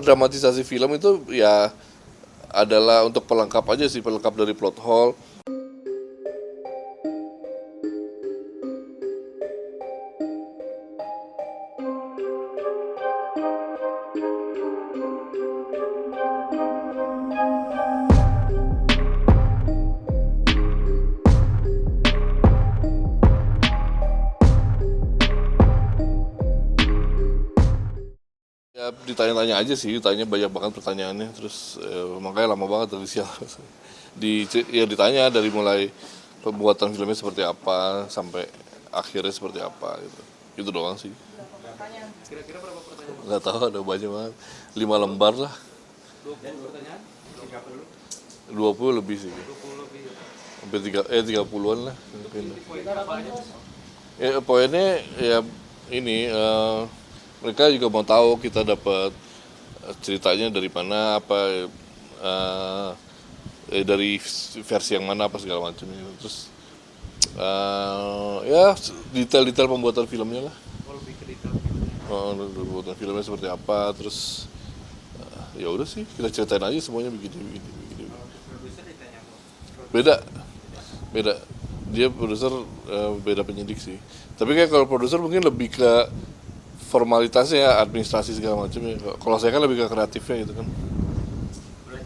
Dramatisasi film itu ya adalah untuk pelengkap aja sih, pelengkap dari plot hole. Ya ditanya-tanya aja sih, ditanya banyak banget pertanyaannya, terus makanya lama banget dari siang. Ya ditanya dari mulai pembuatan filmnya seperti apa sampai akhirnya seperti apa gitu. Itu doang sih. Kira-kira berapa pertanyaan? Nggak tahu, ada banyak banget. 5 lembar lah, 20 pertanyaan? 30? 20 lebih sih. 20 lebih. Hampir 30-an lah mungkin. Poinnya apa aja? Ya poinnya ya ini mereka juga mau tahu kita dapat ceritanya dari mana, apa dari versi yang mana, apa segala macam gitu. Terus ya detail-detail pembuatan filmnya lah. Oh, lebih ke detail filmnya. Pembuatan filmnya seperti apa, terus ya udah sih kita ceritain aja semuanya begini. Produser ditanya apa? Beda, beda. Dia produser, beda penyidik sih. Tapi kayak kalau produser mungkin lebih ke formalitasnya ya, administrasi segala macam ya. Kalau saya kan lebih ke kreatifnya gitu kan. Menurut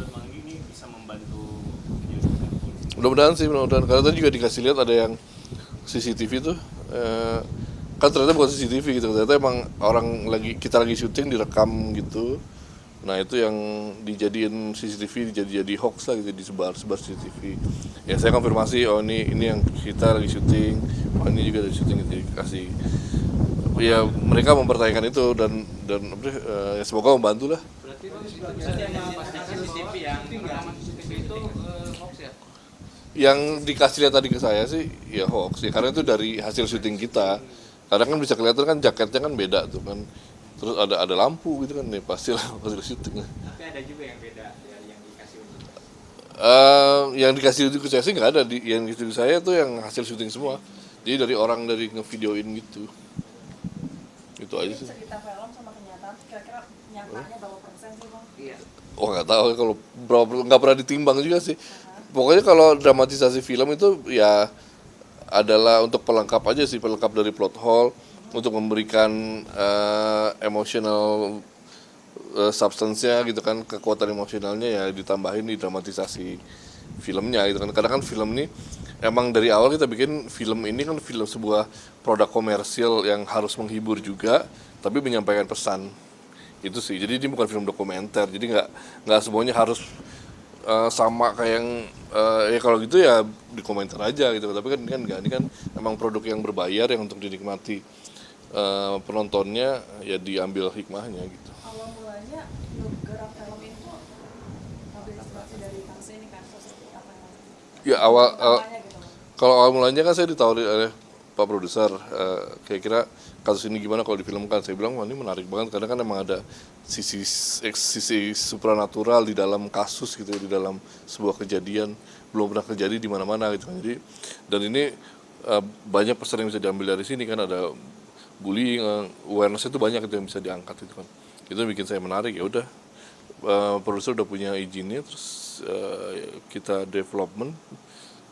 Bang ini bisa membantu penyelidikan polisi. Mudah-mudahan sih, mudah-mudahan. Karena tadi juga dikasih lihat ada yang CCTV tuh, kan ternyata bukan CCTV gitu, ternyata emang kita lagi syuting direkam gitu. Nah itu yang dijadiin CCTV, jadi hoax lah gitu, disebar CCTV. Ya saya konfirmasi, oh ini yang kita lagi syuting, oh ini juga dari syuting, jadi kasih. Ya mereka mempertanyakan itu dan ya semoga membantu lah. Berarti yang pasang CCTV yang rekaman CCTV itu hoax ya? Yang dikasih lihat tadi ke saya sih ya hoax ya, karena itu dari hasil syuting kita. Kadang kan bisa kelihatan kan jaketnya kan beda tuh kan, terus ada lampu gitu kan, nih pasti lah hasil syuting. Tapi ada juga yang beda dari yang dikasih untuk. Yang dikasih ke saya sih nggak ada, yang dikasih ke saya tuh yang hasil syuting semua, jadi dari orang dari ngevideoin gitu. Itu aja sih. Cerita film sama kenyataan kira-kira nyatanya berapa persen sih Bang? Iya. Oh nggak tahu kalau nggak pernah ditimbang juga sih. Pokoknya kalau dramatisasi film itu ya adalah untuk pelengkap aja sih, pelengkap dari plot hole, untuk memberikan emotional substance-nya gitu kan, kekuatan emosionalnya ya ditambahin di dramatisasi filmnya gitu kan. Karena kan film ini emang dari awal kita bikin film ini kan film sebuah produk komersil yang harus menghibur juga, tapi menyampaikan pesan. Itu sih, jadi ini bukan film dokumenter, jadi nggak semuanya harus sama kayak yang ya kalau gitu ya di komentar aja gitu, tapi kan ini kan emang produk yang berbayar yang untuk dinikmati penontonnya, ya diambil hikmahnya gitu. Awal mulanya gerak film itu ngambil inspirasi dari kasus ini kan, seperti apa yang Ya awal utamanya gitu Bang? kalau awal mulanya kan saya ditawarin oleh Pak Produser, kira-kira kasus ini gimana kalau difilmkan. Saya bilang wah ini menarik banget karena kan emang ada sisi supranatural di dalam kasus gitu, di dalam sebuah kejadian belum pernah terjadi di mana-mana gitu kan. Jadi dan ini banyak pesan yang bisa diambil dari sini kan, ada bullying, awareness itu banyak itu yang bisa diangkat itu kan. Itu yang bikin saya menarik. Ya udah, produser udah punya izinnya, terus kita development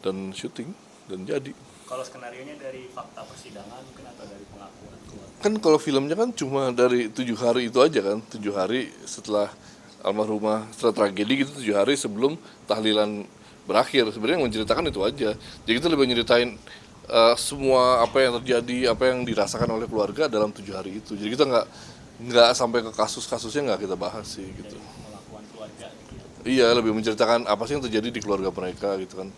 dan syuting dan jadi. Kalau skenarionya dari fakta persidangan mungkin atau dari pengakuan keluarga. Kan kalau filmnya kan cuma dari 7 hari itu aja kan, 7 hari setelah almarhumah, setelah tragedi gitu, 7 hari sebelum tahlilan berakhir. Sebenarnya yang menceritakan itu aja. Jadi kita lebih nyeritain semua apa yang terjadi, apa yang dirasakan oleh keluarga dalam 7 hari itu. Jadi kita nggak sampai ke kasus-kasusnya nggak kita bahas sih gitu. Pengakuan keluarga gitu. Iya, lebih menceritakan apa sih yang terjadi di keluarga mereka gitu kan.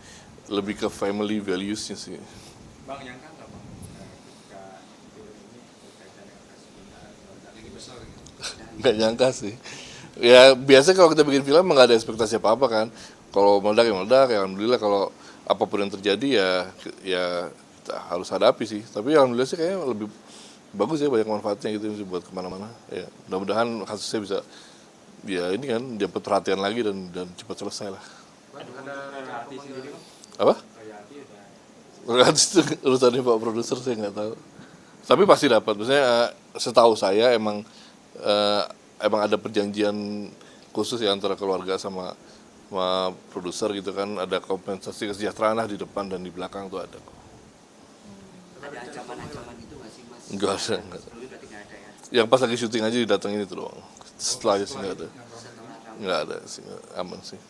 Lebih ke family values-nya sih. Bang, nyangka nggak Bang ketika film ini berkaitan dengan kasus pembunuhan keluarga lagi besar gitu? Nggak nyangka sih. Ya biasa kalau kita bikin film nggak ada ekspektasi apa-apa kan. Kalau meledak ya meledak, ya alhamdulillah. Kalau apapun yang terjadi ya kita harus hadapi sih. Tapi alhamdulillah sih kayaknya lebih bagus ya, banyak manfaatnya gitu buat kemana-mana. Ya mudah-mudahan kasusnya bisa ya ini kan dapat perhatian lagi dan cepat selesai lah. Ada royalti sendiri Bang? Apa? Royalti udah. Royalti itu urusannya Pak Produser, saya nggak tahu. Tapi pasti dapat. Maksudnya setahu saya emang emang ada perjanjian khusus ya antara keluarga sama produser gitu kan, ada kompensasi kesejahteraan lah di depan dan di belakang tuh ada kok. Ada ancaman-ancaman gitu nggak sih Mas? Enggak ada, enggak ada. Sebelumnya berarti nggak ada ya? Yang pas lagi syuting aja didatengin itu doang. Setelahnya sih nggak ada. Setelah rame. Nggak ada sih, aman sih.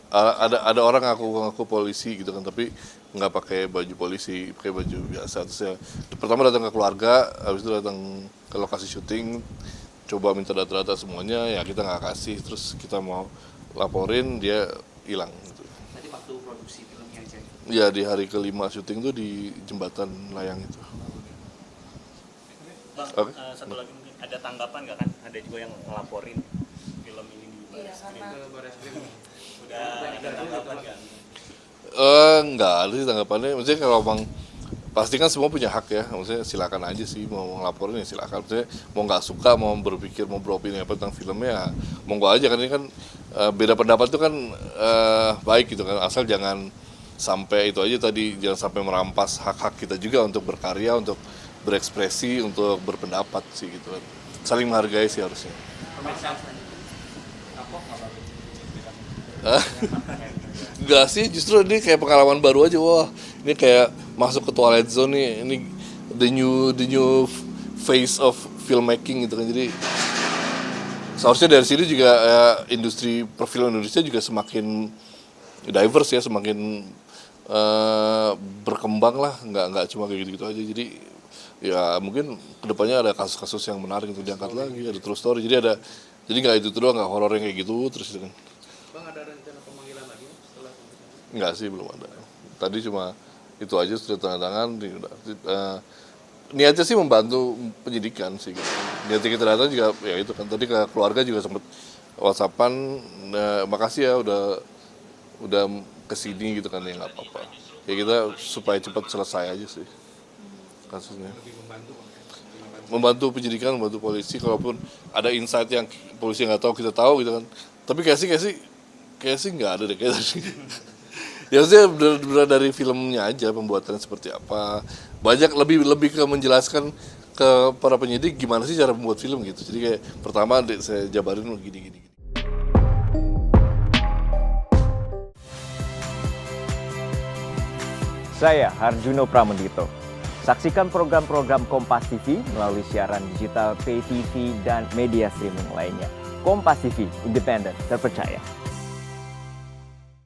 Ada orang ngaku polisi gitu kan, tapi nggak pakai baju polisi, pakai baju biasa. Terus ya, pertama datang ke keluarga, habis itu datang ke lokasi syuting, coba minta data-data semuanya, ya kita nggak kasih. Terus kita mau laporin, dia hilang. Gitu. Tadi waktu produksi filmnya aja. Ya di hari kelima syuting tuh di jembatan layang itu. Bang, Oke. satu lagi mungkin ada tanggapan nggak kan? Ada juga yang ngelaporin film ini di Iya, Baris Krim. karena Udah ada tanggapan nggak? Enggak ada sih tanggapannya. Maksudnya kalau bang pasti kan semua punya hak ya. Maksudnya silakan aja sih mau ngelaporin ya silakan. Maksudnya mau nggak suka, mau berpikir, mau beropini apa tentang filmnya, ya monggo aja kan ini kan beda pendapat itu kan baik gitu kan. Asal jangan sampai itu aja tadi, jangan sampai merampas hak-hak kita juga untuk berkarya, untuk berekspresi, untuk berpendapat sih gitu kan. Saling menghargai sih harusnya. Enggak sih, justru ini kayak pengalaman baru aja. Wah, ini kayak masuk ke Twilight Zone nih. Ini the new face of filmmaking gitu kan. Jadi seharusnya dari sini juga industri perfilman Indonesia juga semakin diverse ya, semakin berkembang lah. Nggak cuma kayak gitu-gitu aja. Jadi ya mungkin kedepannya ada kasus-kasus yang menarik untuk diangkat lagi, ada true story. Jadi nggak itu doang, nggak horor yang kayak gitu terus gitu kan. Bang, ada rencana pemanggilan lagi setelah Enggak sih, belum ada. Tadi cuma itu aja sudah tanda tangan. Niatnya sih membantu penyidikan sih. Gitu. Niatnya kita datang juga ya itu kan. Tadi ke keluarga juga sempat WhatsAppan, makasih ya udah kesini gitu kan, ya nggak apa-apa. Ya kita supaya cepat selesai aja sih kasusnya. Membantu penyidikan, membantu polisi. Kalaupun ada insight yang polisi nggak tahu, kita tahu gitu kan. Tapi kayak sih nggak ada deh kayak tadi. Ya maksudnya benar dari filmnya aja pembuatannya seperti apa. Banyak lebih ke menjelaskan ke para penyidik gimana sih cara membuat film gitu. Jadi kayak pertama saya jabarin gini. Saya Harjuno Pramendito. Saksikan program-program Kompas TV melalui siaran digital, pay TV, dan media streaming lainnya. Kompas TV, independen, terpercaya.